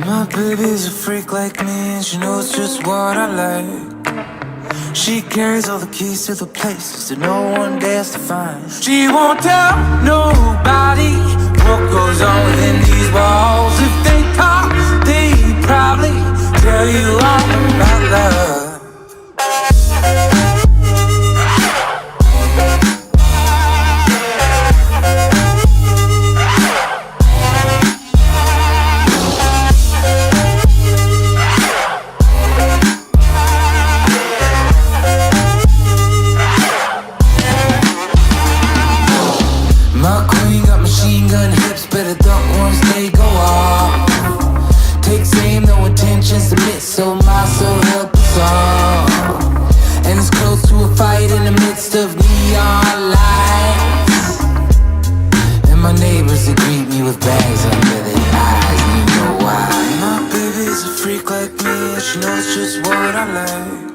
My baby's a freak like me, and she knows just what I like. She carries all the keys to the places that no one dares to find. She won't tell nobody what goes on within these walls. If they talk, they probably tell you all about love. My queen got machine gun hips, better duck once they go off. Takes aim, no intentions to miss, so my soul help us all. And it's close to a fight in the midst of neon lights. And my neighbors, they greet me with bags under their eyes, and you know why. My baby's a freak like me, and she knows just what I like.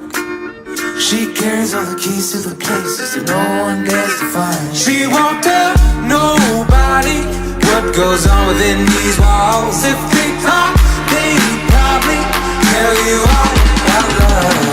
She carries all the keys to the places that no one dares to find. She won't tell nobody what goes on within these walls. If they talk, they probably tell you all about love.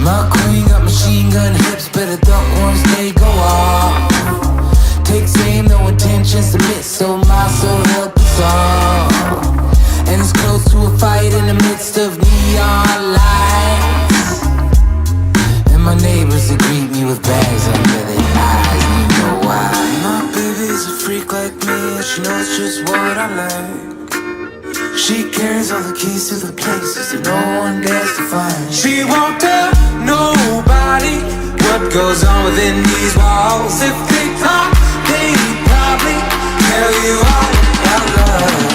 My queen got machine gun hips, better duck once they go off. Takes aim, no intentions to miss, so my soul help us all. And it's close to a fight in the midst of neon lights. And my neighbors, they greet me with bags under their eyes, and you know why. My baby's a freak like me, and she knows just what I like. She carries all the keys to the places that no one dares to find. She won't tell nobody what goes on within these walls. If they talk, they probably tell you all about love.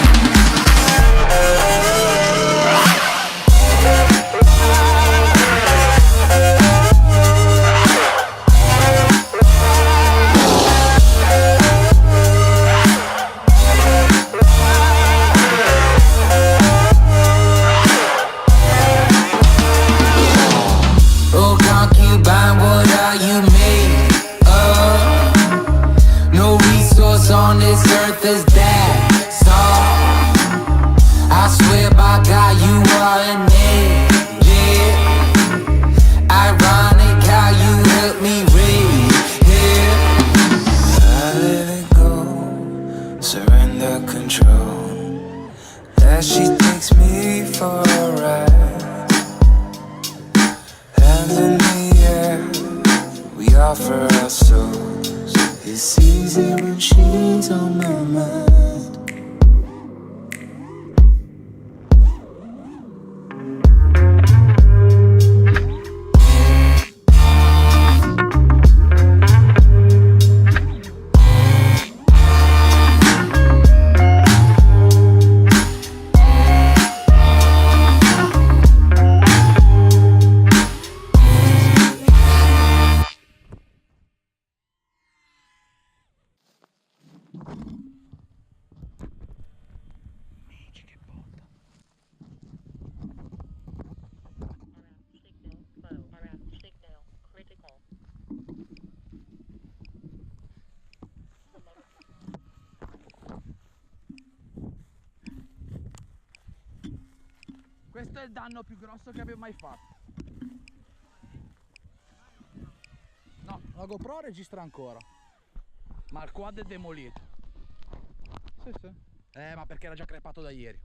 Oh, concubine, what are you made of? No resource on this earth is that soft. I swear by God you are an angel. Ironic how you help me raise hell. I let it go, surrender control. That she takes me for a ride. Hands in the air, we offer our souls. It's easy when she's on my mind. Questo è il danno più grosso che abbia mai fatto. No, la GoPro registra ancora, ma il quad è demolito. Sì, sì. Ma perché era già crepato da ieri.